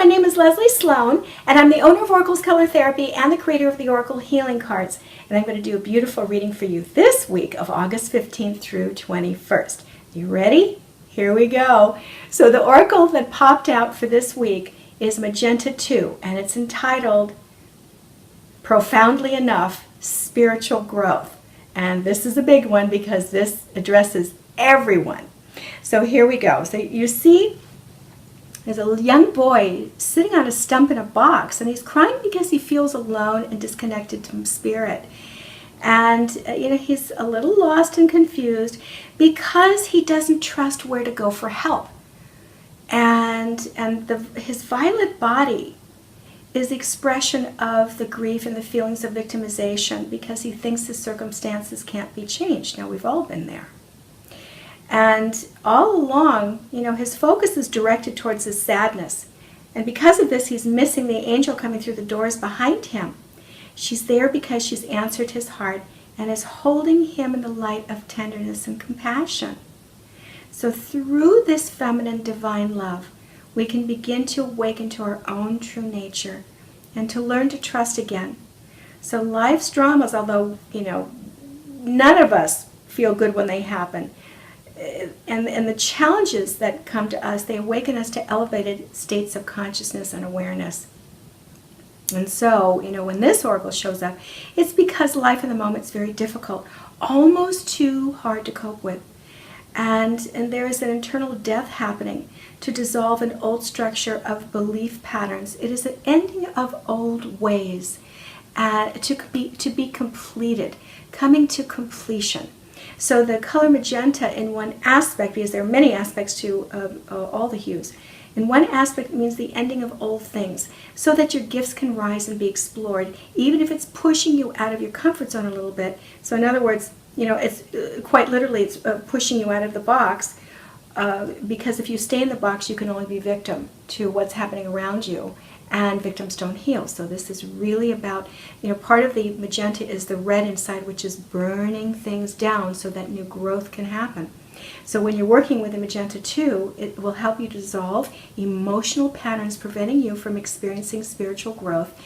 my name is Leslie Sloane, and I'm the owner of Oracle's Color Therapy and the creator of the Auracle Healing Cards. And I'm going to do a beautiful reading for you this week of August 15th through 21st. You ready? Here we go. So the Oracle that popped out for this week is Magenta 2, and it's entitled, Profoundly Enough, Spiritual Growth. And this is a big one because this addresses everyone. So here we go. So you see, there's a young boy sitting on a stump in a box, and he's crying because he feels alone and disconnected from spirit. And he's a little lost and confused because he doesn't trust where to go for help. And his violet body is the expression of the grief and the feelings of victimization because he thinks his circumstances can't be changed. Now, we've all been there. And all along, his focus is directed towards his sadness. And because of this, he's missing the angel coming through the doors behind him. She's there because she's answered his heart and is holding him in the light of tenderness and compassion. So through this feminine divine love, we can begin to awaken to our own true nature and to learn to trust again. So life's dramas, although, none of us feel good when they happen, and the challenges that come to us, they awaken us to elevated states of consciousness and awareness. And so, when this oracle shows up, it's because life in the moment is very difficult, almost too hard to cope with. And there is an internal death happening to dissolve an old structure of belief patterns. It is an ending of old ways to be completed, coming to completion. So the color magenta in one aspect, because there are many aspects to all the hues, in one aspect means the ending of old things so that your gifts can rise and be explored, even if it's pushing you out of your comfort zone a little bit. So in other words, it's quite literally it's pushing you out of the box because if you stay in the box, you can only be victim to what's happening around you. And victims don't heal. So this is really about, part of the magenta is the red inside, which is burning things down so that new growth can happen. So when you're working with the Magenta 2, it will help you dissolve emotional patterns preventing you from experiencing spiritual growth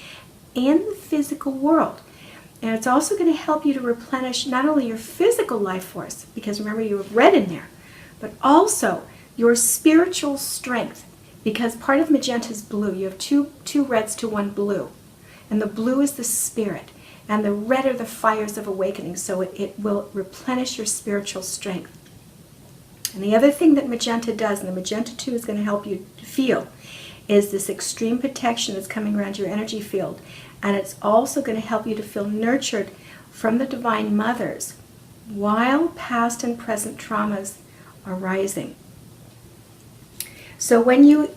in the physical world. And it's also going to help you to replenish not only your physical life force, because remember you have red in there, but also your spiritual strength. Because part of magenta is blue. You have two reds to one blue. And the blue is the spirit. And the red are the fires of awakening. So it will replenish your spiritual strength. And the other thing that magenta does, and the magenta 2 is going to help you feel, is this extreme protection that's coming around your energy field. And it's also going to help you to feel nurtured from the divine mothers while past and present traumas are rising. So when you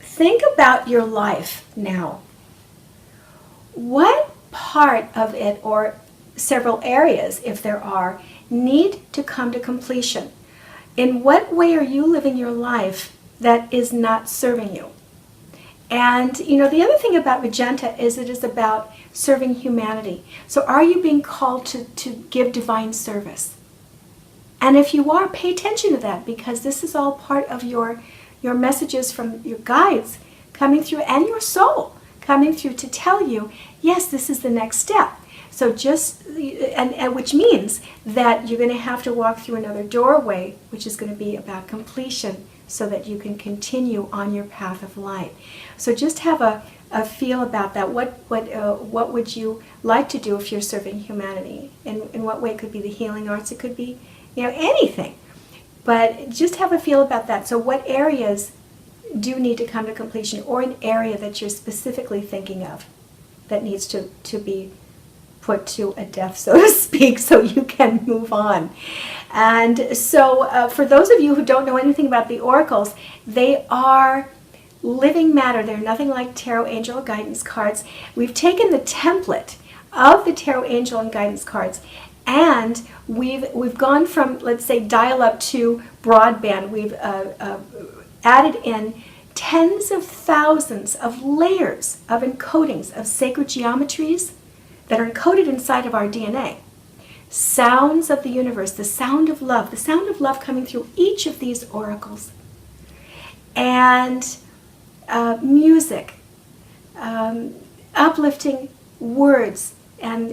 think about your life now, what part of it, or several areas if there are, need to come to completion? In what way are you living your life that is not serving you? And the other thing about magenta is it is about serving humanity. So are you being called to give divine service? And if you are, pay attention to that, because this is all part of your messages from your guides coming through, and your soul coming through to tell you, yes, this is the next step. So and which means that you're going to have to walk through another doorway, which is going to be about completion, so that you can continue on your path of light. So just have a feel about that. What would you like to do if you're serving humanity? In what way? It could be the healing arts. It could be anything. But just have a feel about that. So what areas do need to come to completion, or an area that you're specifically thinking of that needs to be put to a death, so to speak, so you can move on. And so for those of you who don't know anything about the oracles, they are living matter. They're nothing like tarot angel guidance cards. We've taken the template of the tarot angel and guidance cards, and we've gone from, let's say, dial-up to broadband. We've added in tens of thousands of layers of encodings of sacred geometries that are encoded inside of our DNA. Sounds of the universe, the sound of love coming through each of these oracles. And music, uplifting words, and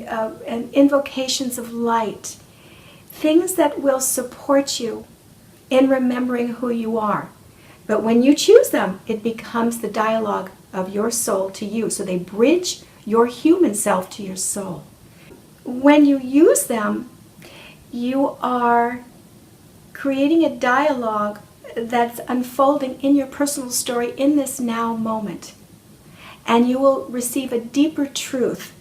invocations of light, things that will support you in remembering who you are. But when you choose them, it becomes the dialogue of your soul to you. So they bridge your human self to your soul. When you use them, you are creating a dialogue that's unfolding in your personal story in this now moment. And you will receive a deeper truth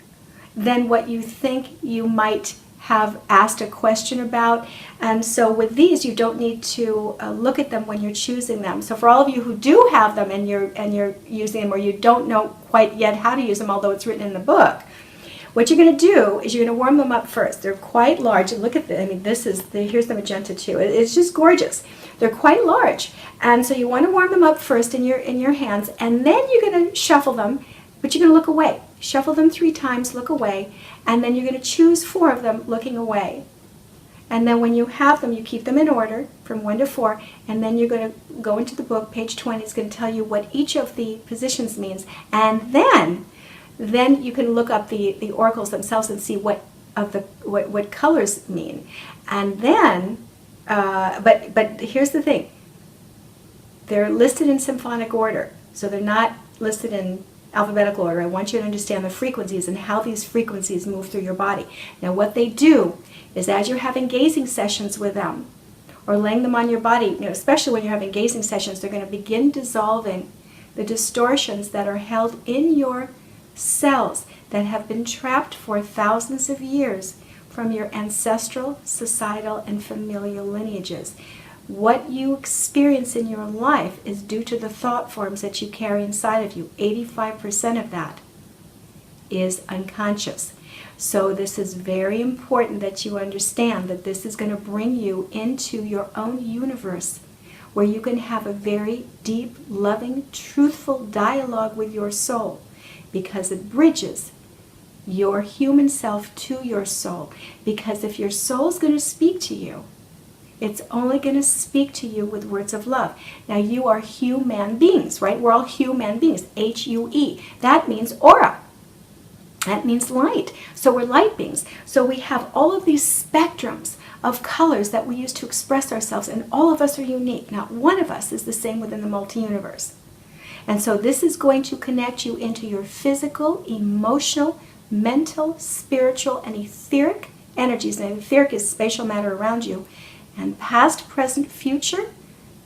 than what you think you might have asked a question about. And so with these, you don't need to look at them when you're choosing them. So for all of you who do have them and you're using them, or you don't know quite yet how to use them, although it's written in the book, what you're going to do is you're going to warm them up first. They're quite large. And look at this. I mean, here's the magenta too. It's just gorgeous. They're quite large. And so you want to warm them up first in your hands, and then you're going to shuffle them, but you're going to look away. Shuffle them 3 times, look away, and then you're going to choose 4 of them looking away. And then when you have them, you keep them in order from 1 to 4, and then you're going to go into the book, page 20. It's going to tell you what each of the positions means, and then you can look up the oracles themselves and see what colors mean. And then, but here's the thing: they're listed in symphonic order, so they're not listed in alphabetical order. I want you to understand the frequencies and how these frequencies move through your body. Now, what they do is, as you're having gazing sessions with them, or laying them on your body, especially when you're having gazing sessions, they're going to begin dissolving the distortions that are held in your cells that have been trapped for thousands of years from your ancestral, societal, and familial lineages. What you experience in your life is due to the thought forms that you carry inside of you. 85% of that is unconscious. So this is very important that you understand that this is going to bring you into your own universe, where you can have a very deep, loving, truthful dialogue with your soul, because it bridges your human self to your soul. Because if your soul is going to speak to you, it's only going to speak to you with words of love. Now, you are human beings, right? We're all human beings, H-U-E. That means aura. That means light. So we're light beings. So we have all of these spectrums of colors that we use to express ourselves, and all of us are unique. Not one of us is the same within the multi-universe. And so this is going to connect you into your physical, emotional, mental, spiritual, and etheric energies. And etheric is spatial matter around you. And past, present, future,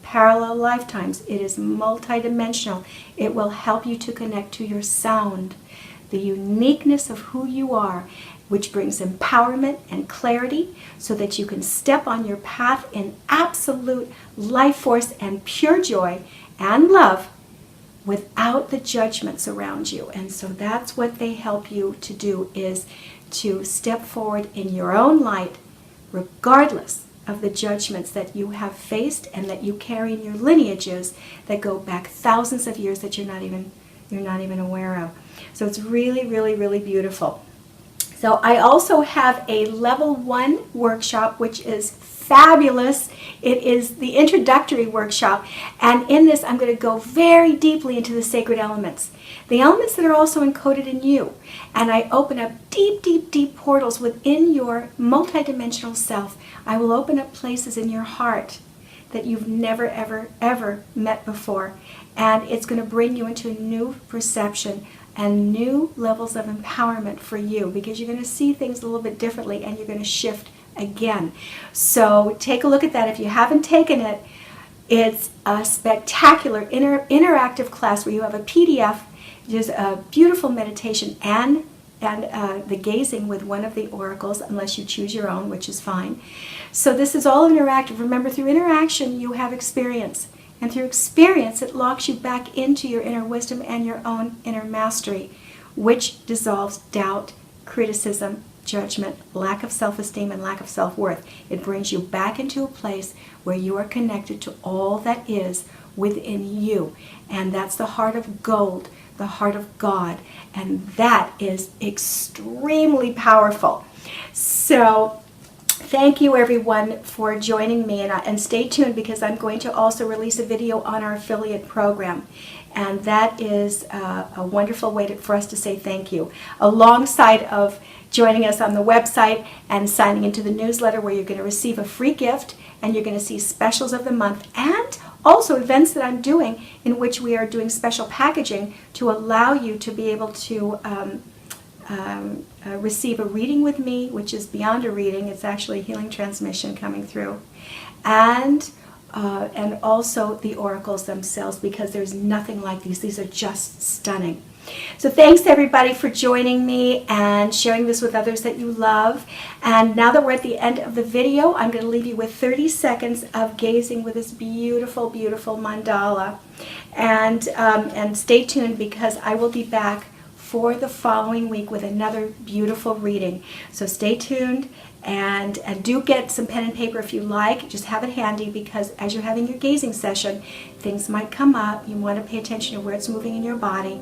parallel lifetimes. It is multidimensional. It will help you to connect to your sound, the uniqueness of who you are, which brings empowerment and clarity so that you can step on your path in absolute life force and pure joy and love without the judgments around you. And so that's what they help you to do, is to step forward in your own light, regardless of the judgments that you have faced and that you carry in your lineages that go back thousands of years that you're not even aware of. So it's really, really, really beautiful. So I also have a level 1 workshop, which is fabulous. It is the introductory workshop, and in this I'm going to go very deeply into the sacred elements, the elements that are also encoded in you, and I open up deep, deep, deep portals within your multidimensional self. I will open up places in your heart that you've never, ever, ever met before, and it's going to bring you into a new perception and new levels of empowerment for you, because you're going to see things a little bit differently, and you're going to shift again. So take a look at that. If you haven't taken it, it's a spectacular interactive class where you have a PDF, just a beautiful meditation, and the gazing with one of the oracles, unless you choose your own, which is fine. So this is all interactive. Remember, through interaction you have experience, and through experience it locks you back into your inner wisdom and your own inner mastery, which dissolves doubt, criticism, judgment, lack of self-esteem, and lack of self-worth. It brings you back into a place where you are connected to all that is within you, and that's the heart of gold, the heart of God, and that is extremely powerful. So thank you everyone for joining me, and stay tuned because I'm going to also release a video on our affiliate program, and that is a wonderful way for us to say thank you, alongside of joining us on the website and signing into the newsletter, where you're going to receive a free gift and you're going to see specials of the month, and also events that I'm doing in which we are doing special packaging to allow you to be able to receive a reading with me, which is beyond a reading. It's actually a healing transmission coming through. And also the oracles themselves, because there's nothing like these. These are just stunning. So thanks everybody for joining me and sharing this with others that you love. And now that we're at the end of the video, I'm going to leave you with 30 seconds of gazing with this beautiful, beautiful mandala. And stay tuned, because I will be back for the following week with another beautiful reading. So stay tuned, and do get some pen and paper if you like. Just have it handy, because as you're having your gazing session, things might come up. You want to pay attention to where it's moving in your body.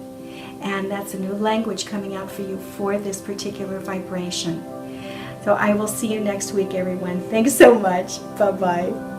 And that's a new language coming out for you for this particular vibration. So I will see you next week, everyone. Thanks so much. Bye-bye.